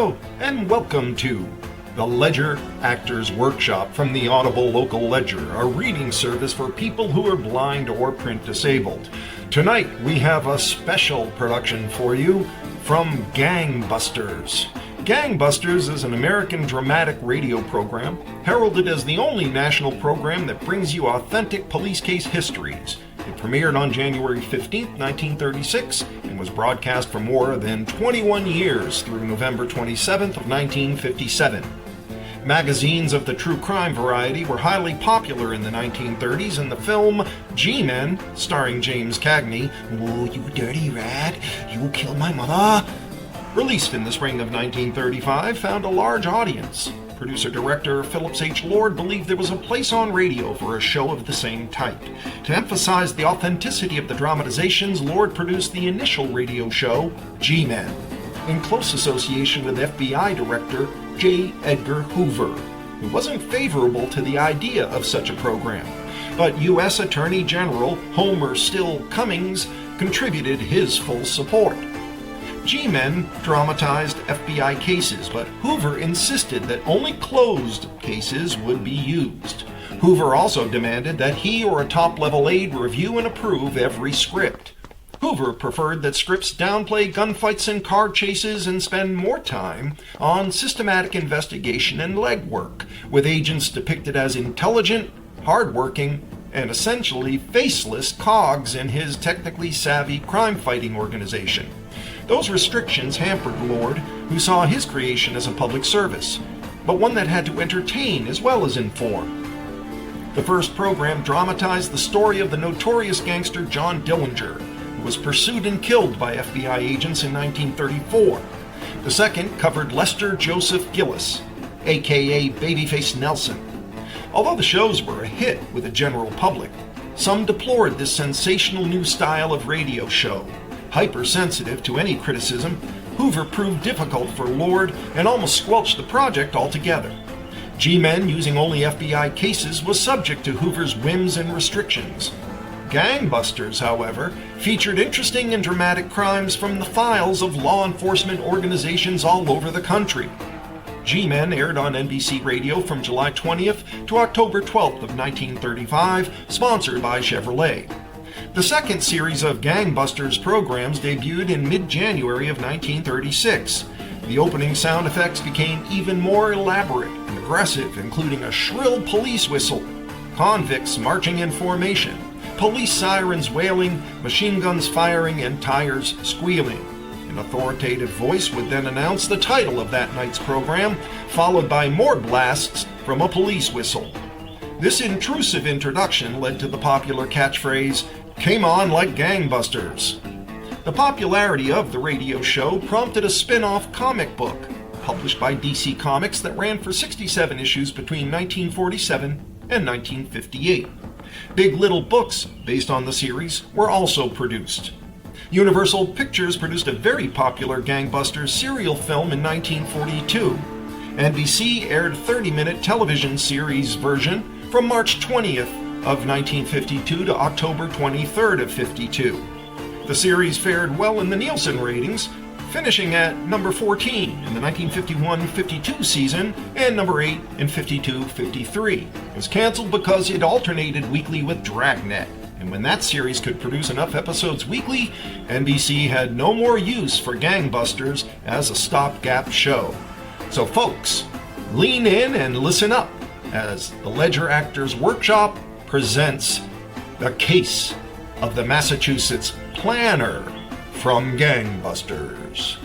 Hello, and welcome to the Ledger Actors Workshop from the Audible Local Ledger, a reading service for people who are blind or print disabled. Tonight, we have a special production for you from Gangbusters. Gangbusters is an American dramatic radio program heralded as the only national program that brings you authentic police case histories. It premiered on January 15, 1936, and was broadcast for more than 21 years through November 27th of 1957. Magazines of the true crime variety were highly popular in the 1930s, and the film G-Men, starring James Cagney, "Oh, you dirty rat, you killed my mother," released in the spring of 1935, found a large audience. Producer-director Phillips H. Lord believed there was a place on radio for a show of the same type. To emphasize the authenticity of the dramatizations, Lord produced the initial radio show, G-Men, in close association with FBI Director J. Edgar Hoover, who wasn't favorable to the idea of such a program. But U.S. Attorney General Homer Still Cummings contributed his full support. G-Men dramatized FBI cases, but Hoover insisted that only closed cases would be used. Hoover also demanded that he or a top-level aide review and approve every script. Hoover preferred that scripts downplay gunfights and car chases and spend more time on systematic investigation and legwork, with agents depicted as intelligent, hardworking, and essentially faceless cogs in his technically savvy crime-fighting organization. Those restrictions hampered Lord, who saw his creation as a public service, but one that had to entertain as well as inform. The first program dramatized the story of the notorious gangster John Dillinger, who was pursued and killed by FBI agents in 1934. The second covered Lester Joseph Gillis, aka Babyface Nelson. Although the shows were a hit with the general public, some deplored this sensational new style of radio show. Hypersensitive to any criticism, Hoover proved difficult for Lord and almost squelched the project altogether. G-Men, using only FBI cases, was subject to Hoover's whims and restrictions. Gangbusters, however, featured interesting and dramatic crimes from the files of law enforcement organizations all over the country. G-Men aired on NBC Radio from July 20th to October 12th of 1935, sponsored by Chevrolet. The second series of Gangbusters programs debuted in mid-January of 1936. The opening sound effects became even more elaborate and aggressive, including a shrill police whistle, convicts marching in formation, police sirens wailing, machine guns firing, and tires squealing. An authoritative voice would then announce the title of that night's program, followed by more blasts from a police whistle. This intrusive introduction led to the popular catchphrase, "Came on like gangbusters." The popularity of the radio show prompted a spin-off comic book, published by DC Comics, that ran for 67 issues between 1947 and 1958. Big Little books based on the series were also produced. Universal Pictures produced a very popular Gangbusters serial film in 1942. NBC aired a 30-minute television series version from March 20th of 1952 to October 23rd of 52. The series fared well in the Nielsen ratings, finishing at number 14 in the 1951-52 season and number 8 in 52-53. It was canceled because it alternated weekly with Dragnet, and when that series could produce enough episodes weekly, NBC had no more use for Gangbusters as a stopgap show. So folks, lean in and listen up as the Ledger Actors Workshop presents The Case of the Massachusetts Planner from Gangbusters.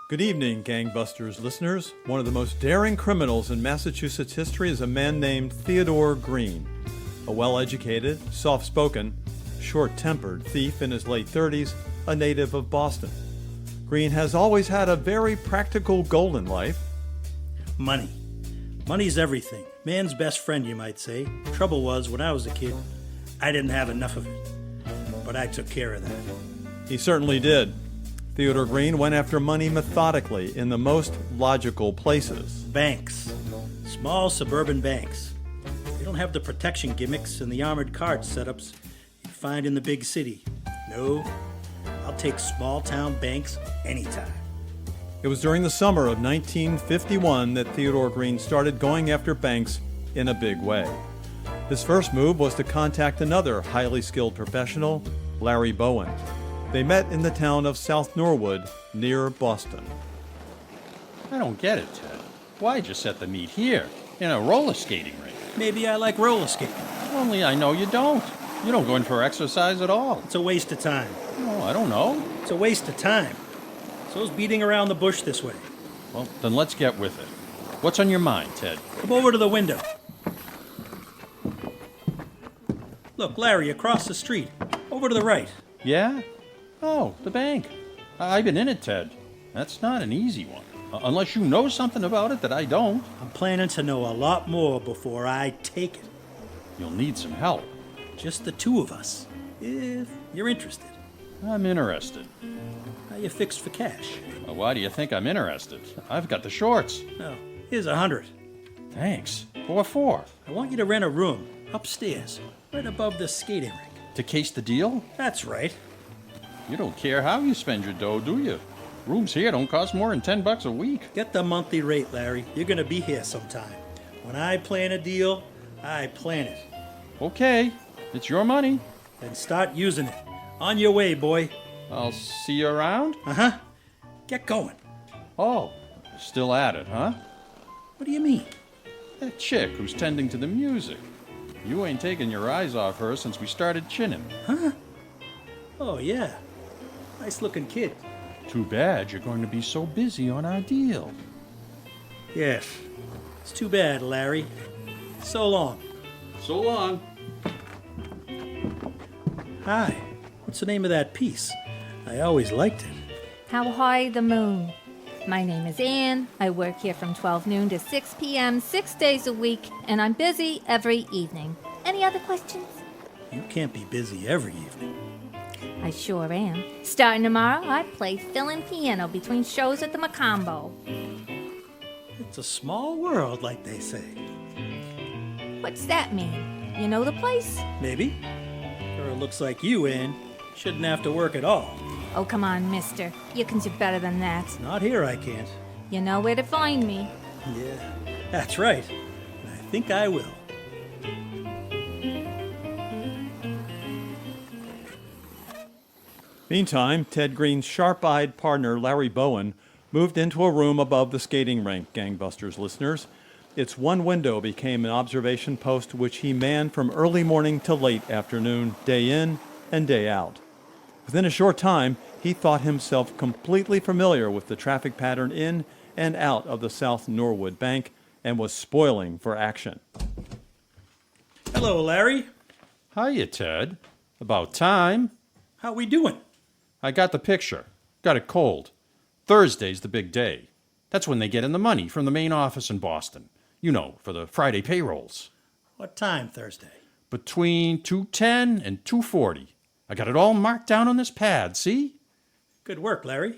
Good evening, Gangbusters listeners. One of the most daring criminals in Massachusetts history is a man named Theodore Green, a well-educated, soft-spoken, short-tempered thief in his late 30s, a native of Boston. Green has always had a very practical goal in life. Money. Money's everything. Man's best friend, you might say. Trouble was, when I was a kid, I didn't have enough of it. But I took care of that. He certainly did. Theodore Green went after money methodically in the most logical places. Banks. Small suburban banks. They don't have the protection gimmicks and the armored cart setups you find in the big city. No, I'll take small town banks anytime. It was during the summer of 1951 that Theodore Green started going after banks in a big way. His first move was to contact another highly skilled professional, Larry Bowen. They met in the town of South Norwood, near Boston. I don't get it, Ted. Why'd you set the meet here, in a roller skating rink? Maybe I like roller skating. Only I know you don't. You don't go in for exercise at all. It's a waste of time. Oh, I don't know. It's a waste of time. So's beating around the bush this way. Well, then let's get with it. What's on your mind, Ted? Come over to the window. Look, Larry, across the street. Over to the right. Yeah? Oh, the bank. I've been in it, Ted. That's not an easy one. Unless you know something about it that I don't. I'm planning to know a lot more before I take it. You'll need some help. Just the two of us, if you're interested. I'm interested. How you fixed for cash? Well, why do you think I'm interested? I've got the shorts. Oh, here's 100. Thanks. What for? I want you to rent a room upstairs, right above the skating rink. To case the deal? That's right. You don't care how you spend your dough, do you? Rooms here don't cost more than $10 a week. Get the monthly rate, Larry. You're gonna be here sometime. When I plan a deal, I plan it. Okay, it's your money. Then start using it. On your way, boy. I'll see you around? Uh-huh. Get going. Oh, still at it, huh? What do you mean? That chick who's tending to the music. You ain't taken your eyes off her since we started chinning. Huh? Oh, yeah. Nice-looking kid. Too bad you're going to be so busy on our deal. Yes. It's too bad, Larry. So long. So long. Hi. What's the name of that piece? I always liked it. How High the Moon. My name is Ann. I work here from 12 noon to 6 p.m. 6 days a week, and I'm busy every evening. Any other questions? You can't be busy every evening. I sure am. Starting tomorrow, I play fill-in piano between shows at the Macombo. It's a small world, like they say. What's that mean? You know the place? Maybe. Sure looks like you, Ann. Shouldn't have to work at all. Oh, come on, mister. You can do better than that. Not here, I can't. You know where to find me. Yeah, that's right. And I think I will. Meantime, Ted Green's sharp-eyed partner, Larry Bowen, moved into a room above the skating rink, Gangbusters listeners. Its one window became an observation post which he manned from early morning to late afternoon, day in and day out. Within a short time, he thought himself completely familiar with the traffic pattern in and out of the South Norwood Bank and was spoiling for action. Hello, Larry. Hiya, Ted. About time. How we doing? I got the picture. Got it cold. Thursday's the big day. That's when they get in the money from the main office in Boston. You know, for the Friday payrolls. What time Thursday? Between 2:10 and 2:40. I got it all marked down on this pad, see? Good work, Larry.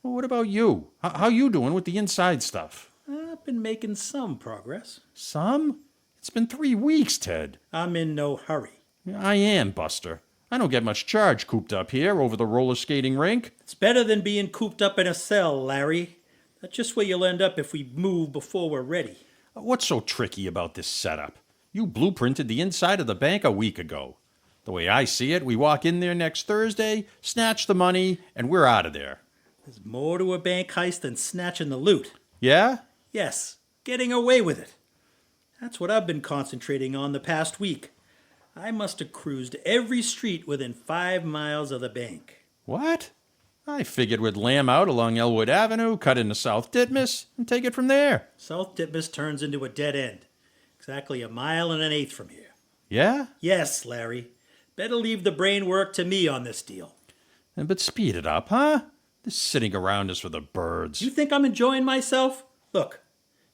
Well, what about you? How you doing with the inside stuff? I've been making some progress. Some? It's been 3 weeks, Ted. I'm in no hurry. I am, Buster. I don't get much charge cooped up here over the roller skating rink. It's better than being cooped up in a cell, Larry. That's just where you'll end up if we move before we're ready. What's so tricky about this setup? You blueprinted the inside of the bank a week ago. The way I see it, we walk in there next Thursday, snatch the money, and we're out of there. There's more to a bank heist than snatching the loot. Yeah? Yes, getting away with it. That's what I've been concentrating on the past week. I must have cruised every street within 5 miles of the bank. What? I figured we'd lamb out along Elwood Avenue, cut into South Ditmas, and take it from there. South Ditmas turns into a dead end. Exactly 1.1 miles from here. Yeah? Yes, Larry. Better leave the brain work to me on this deal. But speed it up, huh? This sitting around is for the birds. You think I'm enjoying myself? Look,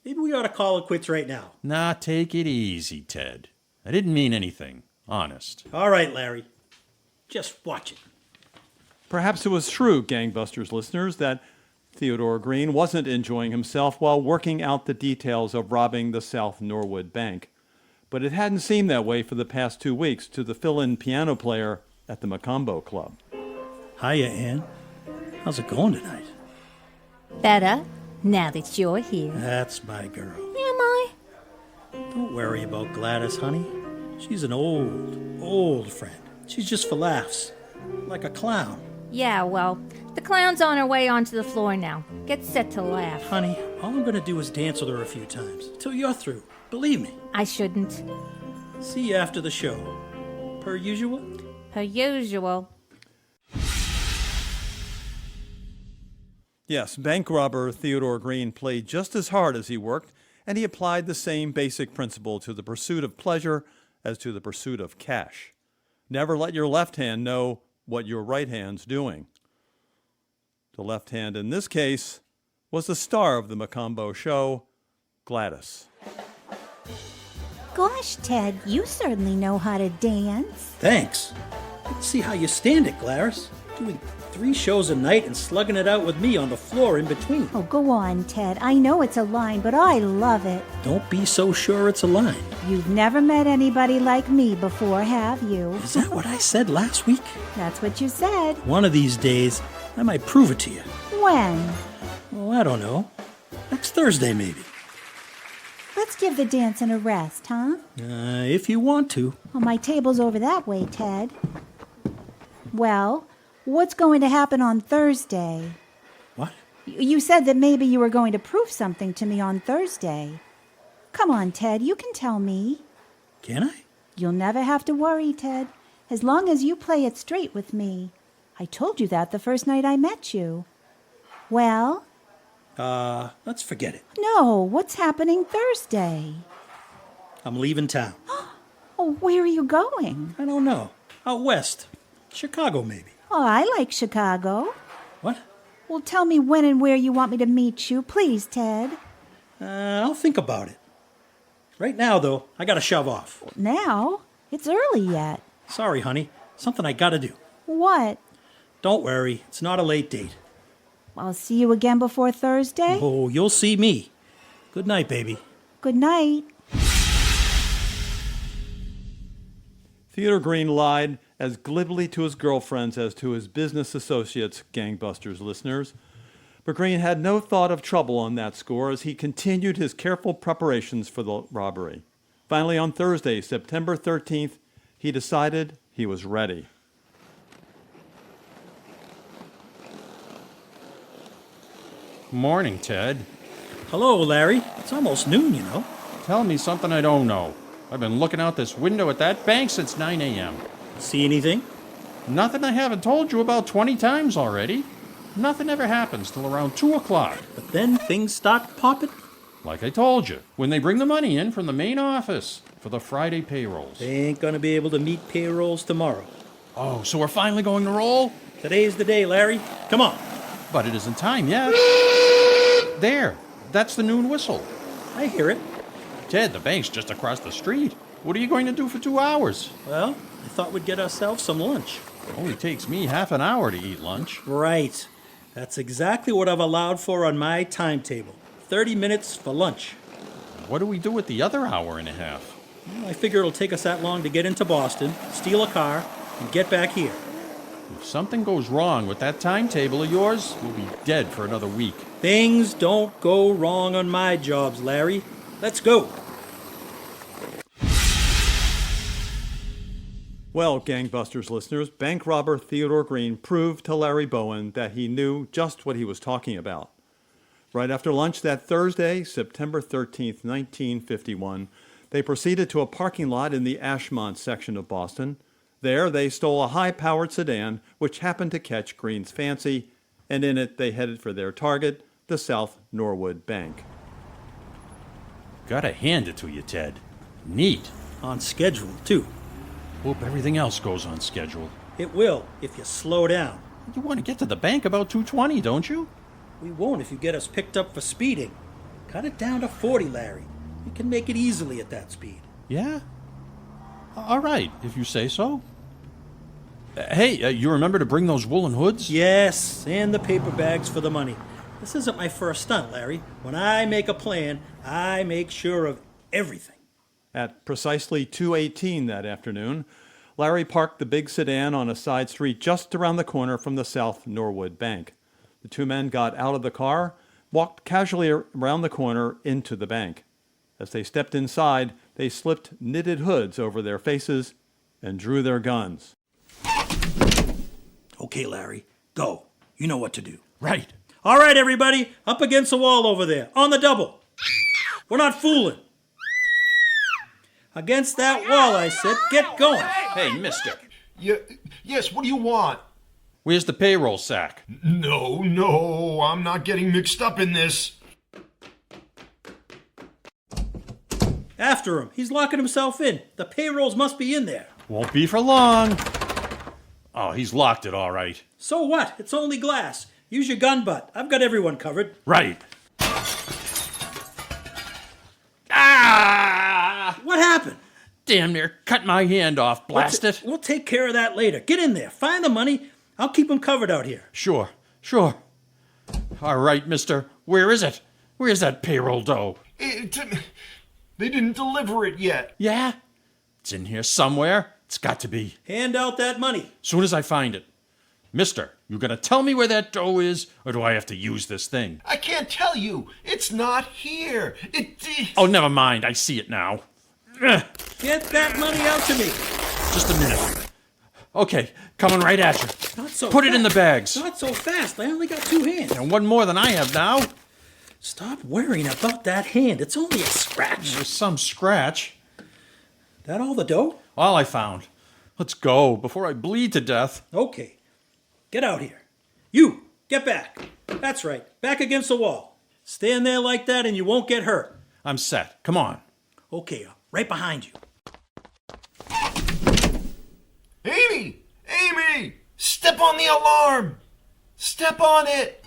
maybe we ought to call it quits right now. Nah, take it easy, Ted. I didn't mean anything. Honest. All right, Larry. Just watch it. Perhaps it was true, Gangbusters listeners, that Theodore Green wasn't enjoying himself while working out the details of robbing the South Norwood Bank. but it hadn't seemed that way for the past 2 weeks to the fill-in piano player at the Macombo Club. Hiya, Ann. How's it going tonight? Better, now that you're here. That's my girl. Am I? Don't worry about Gladys, honey. She's an old friend. She's just for laughs. Like a clown. Yeah, well, the clown's on her way onto the floor now. Get set to laugh. Honey, all I'm gonna do is dance with her a few times. Till you're through. Believe me. I shouldn't. See you after the show. Per usual? Per usual. Yes, bank robber Theodore Green played just as hard as he worked, and he applied the same basic principle to the pursuit of pleasure as to the pursuit of cash. Never let your left hand know what your right hand's doing. The left hand in this case was the star of the Macombo show, Gladys. Gosh, Ted, you certainly know how to dance. Thanks. Let's see how you stand it, Gladys. Doing 3 shows a night and slugging it out with me on the floor in between. Oh, go on, Ted. I know it's a line, but I love it. Don't be so sure it's a line. You've never met anybody like me before, have you? Is that what I said last week? That's what you said. One of these days, I might prove it to you. When? Oh, I don't know. Next Thursday, maybe. Let's give the dancing a rest, huh? If you want to. Well, my table's over that way, Ted. Well, what's going to happen on Thursday? What? You said that maybe you were going to prove something to me on Thursday. Come on, Ted, you can tell me. Can I? You'll never have to worry, Ted, as long as you play it straight with me. I told you that the first night I met you. Well? Let's forget it. No, what's happening Thursday? I'm leaving town. Oh, where are you going? I don't know. Out west. Chicago, maybe. Oh, I like Chicago. What? Well, tell me when and where you want me to meet you, please, Ted. I'll think about it. Right now, though, I gotta shove off. Now? It's early yet. Sorry, honey. Something I gotta do. What? Don't worry. It's not a late date. I'll see you again before Thursday. Oh, you'll see me. Good night, baby. Good night. Theodore Green lied as glibly to his girlfriends as to his business associates, Gangbusters listeners. But Green had no thought of trouble on that score as he continued his careful preparations for the robbery. Finally, on Thursday, September 13th, he decided he was ready. Morning, Ted. Hello, Larry. It's almost noon, you know. Tell me something I don't know. I've been looking out this window at that bank since 9 a.m. See anything? Nothing I haven't told you about 20 times already. Nothing ever happens till around 2 o'clock. But then things start popping. Like I told you, when they bring the money in from the main office for the Friday payrolls. They ain't gonna be able to meet payrolls tomorrow. Oh, so we're finally going to roll? Today's the day, Larry. Come on. But it isn't time yet. There, that's the noon whistle. I hear it. Ted, the bank's just across the street. What are you going to do for 2 hours? Well, I thought we'd get ourselves some lunch. It only takes me half an hour to eat lunch. Right. That's exactly what I've allowed for on my timetable. 30 minutes for lunch. What do we do with the other hour and a half? Well, I figure it'll take us that long to get into Boston, steal a car, and get back here. If something goes wrong with that timetable of yours, we'll be dead for another week. Things don't go wrong on my jobs, Larry. Let's go. Well, Gangbusters listeners, bank robber Theodore Green proved to Larry Bowen that he knew just what he was talking about. Right after lunch that Thursday, September 13th, 1951, they proceeded to a parking lot in the Ashmont section of Boston. There, they stole a high-powered sedan, which happened to catch Green's fancy, and in it they headed for their target, the South Norwood Bank. Gotta hand it to you, Ted. Neat. On schedule, too. Hope everything else goes on schedule. It will, if you slow down. You want to get to the bank about 2:20, don't you? We won't if you get us picked up for speeding. Cut it down to 40, Larry. You can make it easily at that speed. Yeah? All right, if you say so. Hey, you remember to bring those woolen hoods? Yes, and the paper bags for the money. This isn't my first stunt, Larry. When I make a plan, I make sure of everything. At precisely 2:18 that afternoon, Larry parked the big sedan on a side street just around the corner from the South Norwood Bank. The two men got out of the car, walked casually around the corner into the bank. As they stepped inside, they slipped knitted hoods over their faces and drew their guns. Okay, Larry, go. You know what to do. Right. All right, everybody, up against the wall over there, on the double. We're not fooling. Against that wall, I said. Get going. Hey, mister. Yes, what do you want? Where's the payroll sack? No, I'm not getting mixed up in this. After him. He's locking himself in. The payrolls must be in there. Won't be for long. Oh, he's locked it all right. So what? It's only glass. Use your gun butt. I've got everyone covered. Right. Ah! What happened? Damn near cut my hand off, blast it. We'll take care of that later. Get in there. Find the money. I'll keep them covered out here. Sure. All right, mister. Where is it? Where's that payroll dough? They didn't deliver it yet. Yeah? It's in here somewhere. It's got to be. Hand out that money. Soon as I find it. Mister, you gonna tell me where that dough is, or do I have to use this thing? I can't tell you. It's not here. Oh, never mind. I see it now. Ugh, Get that money out to me. just a minute. Okay, coming right at you. Not so Put fast. it in the bags. Not so fast. I only got 2 hands. And one more than I have now. Stop worrying about that hand. It's only a scratch. There's some scratch. That all the dough? All I found. Let's go before I bleed to death. Okay. Get out here. You, get back. That's right. Back against the wall. Stand there like that and you won't get hurt. I'm set. Come on. Okay, right behind you. Amy! Step on the alarm! Step on it!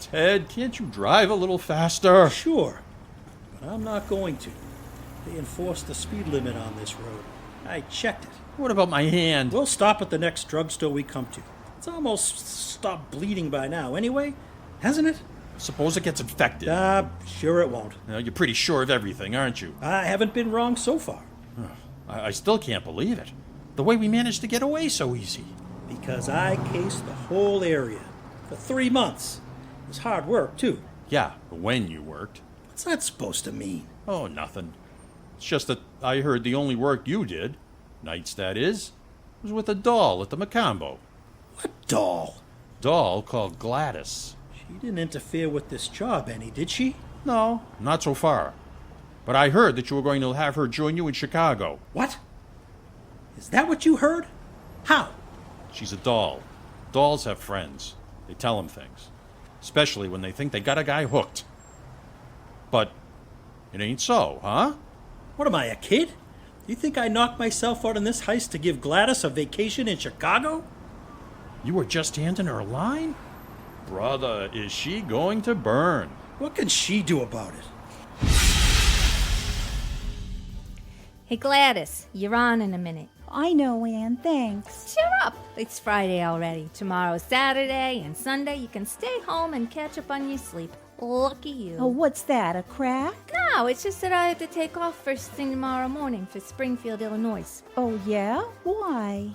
Ted, can't you drive a little faster? Sure, but I'm not going to. They enforced the speed limit on this road. I checked it. What about my hand? We'll stop at the next drugstore we come to. It's almost stopped bleeding by now anyway, hasn't it? Suppose it gets infected. Sure it won't. Now, you're pretty sure of everything, aren't you? I haven't been wrong so far. I still can't believe it. The way we managed to get away so easy. Because I cased the whole area for 3 months. It was hard work, too. Yeah, when you worked. What's that supposed to mean? Oh, nothing. It's just that I heard the only work you did, nights that is, was with a doll at the Macambo. What doll? Doll called Gladys. She didn't interfere with this job any, did she? No, not so far. But I heard that you were going to have her join you in Chicago. What? Is that what you heard? How? She's a doll. Dolls have friends. They tell them things. Especially when they think they got a guy hooked. But it ain't so, huh? What am I, a kid? You think I knocked myself out in this heist to give Gladys a vacation in Chicago? You were just handing her a line? Brother, is she going to burn? What can she do about it? Hey, Gladys, you're on in a minute. I know, Anne, thanks. Cheer up. It's Friday already. Tomorrow's Saturday and Sunday. You can stay home and catch up on your sleep. Lucky you. Oh, what's that, a crack? No, it's just that I have to take off first thing tomorrow morning for Springfield, Illinois. Oh, yeah? Why?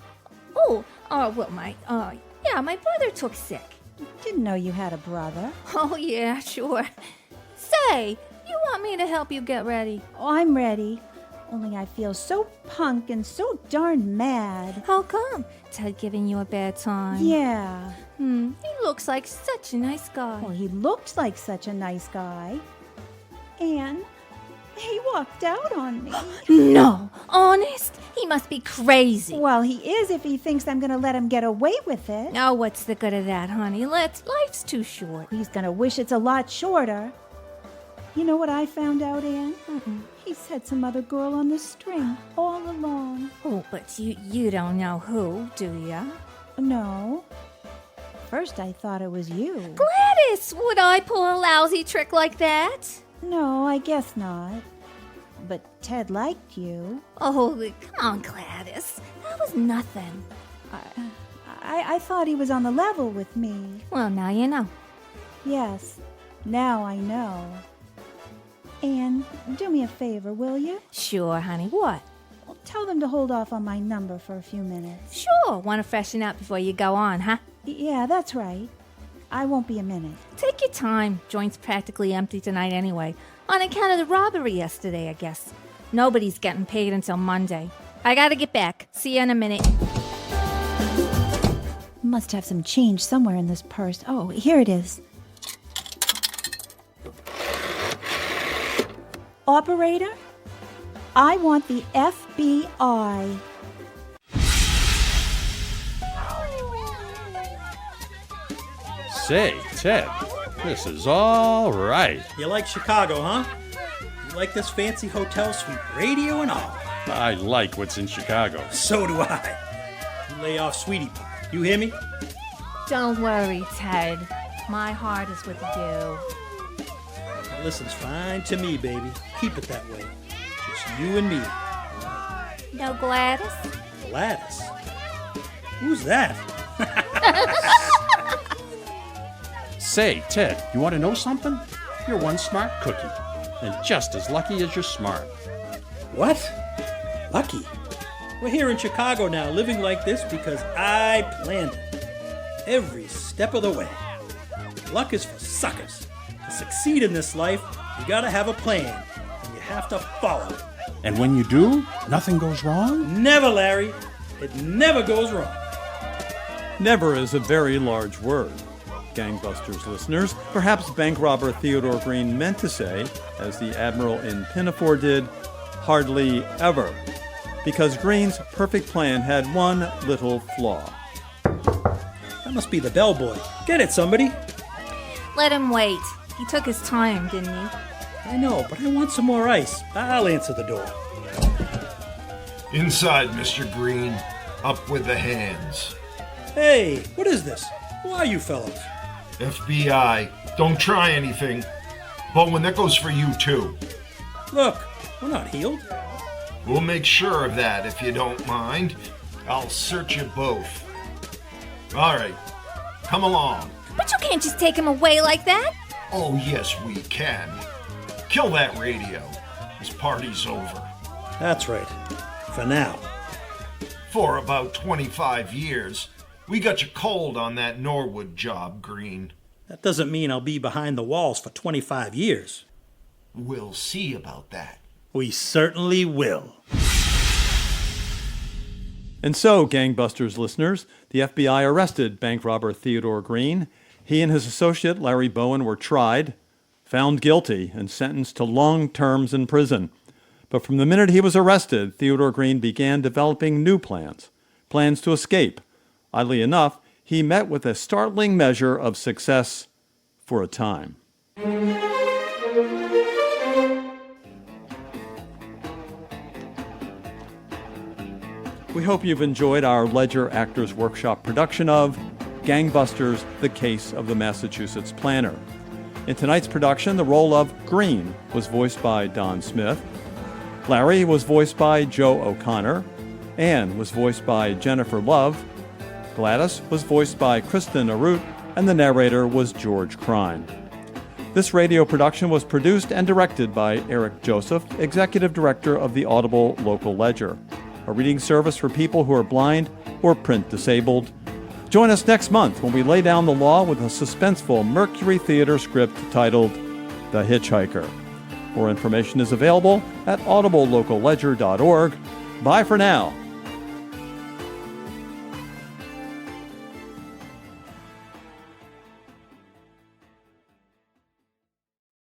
My brother took sick. Didn't know you had a brother. Oh, yeah, sure. Say, you want me to help you get ready? Oh, I'm ready. Only I feel so punk and so darn mad. How come? Ted giving you a bad time? Yeah. He looks like such a nice guy. Well, he looked like such a nice guy. And he walked out on me. No, honest? He must be crazy. Well, he is if he thinks I'm going to let him get away with it. Now, what's the good of that, honey? Life's too short. He's going to wish it's a lot shorter. You know what I found out, Anne? He's had some other girl on the string all along. Oh, but you don't know who, do ya? No. First I thought it was you. Gladys, would I pull a lousy trick like that? No, I guess not. But Ted liked you. Oh, come on, Gladys. That was nothing. I thought he was on the level with me. Well, now you know. Yes, now I know. Anne, do me a favor, will you? Sure, honey. What? Tell them to hold off on my number for a few minutes. Sure. Want to freshen up before you go on, huh? Yeah, that's right. I won't be a minute. Take your time. Joint's practically empty tonight anyway. On account of the robbery yesterday, I guess. Nobody's getting paid until Monday. I gotta get back. See you in a minute. Must have some change somewhere in this purse. Oh, here it is. Operator, I want the FBI. Say, Ted, this is all right. You like Chicago, huh? You like this fancy hotel suite, radio and all. I like what's in Chicago. So do I. You lay off, sweetie pie. You hear me? Don't worry, Ted. My heart is with you. Listens fine to me, baby. Keep it that way. Just you and me. No Gladys? Gladys? Who's that? Say, Ted, you want to know something? You're one smart cookie, and just as lucky as you're smart. What? Lucky? We're here in Chicago now, living like this because I planned it. Every step of the way. Luck is for suckers. To succeed in this life, you gotta have a plan, and you have to follow it. And when you do, nothing goes wrong? Never, Larry. It never goes wrong. Never is a very large word. Gangbusters listeners, perhaps bank robber Theodore Green meant to say, as the Admiral in Pinafore did, hardly ever. Because Green's perfect plan had one little flaw. That must be the bellboy. Get it, somebody. Let him wait. He took his time, didn't he? I know, but I want some more ice. I'll answer the door. Inside, Mr. Green. Up with the hands. Hey, what is this? Who are you fellows? FBI, don't try anything. Bowen, that goes for you too. Look, we're not healed. We'll make sure of that if you don't mind. I'll search you both. All right, come along. But you can't just take him away like that. Oh, yes, we can. Kill that radio. This party's over. That's right. For now. For about 25 years. We got you cold on that Norwood job, Green. That doesn't mean I'll be behind the walls for 25 years. We'll see about that. We certainly will. And so, Gangbusters listeners, the FBI arrested bank robber Theodore Green. He and his associate, Larry Bowen, were tried, found guilty, and sentenced to long terms in prison. But from the minute he was arrested, Theodore Green began developing new plans to escape. Oddly enough, he met with a startling measure of success for a time. We hope you've enjoyed our Ledger Actors Workshop production of Gangbusters, The Case of the Massachusetts Planner. In tonight's production, the role of Green was voiced by Don Smith. Larry was voiced by Joe O'Connor. Anne was voiced by Jennifer Love. Gladys was voiced by Kristen Arut, and the narrator was George Crine. This radio production was produced and directed by Eric Joseph, Executive Director of the Audible Local Ledger, a reading service for people who are blind or print disabled. Join us next month when we lay down the law with a suspenseful Mercury Theater script titled The Hitchhiker. More information is available at audiblelocalledger.org. Bye for now.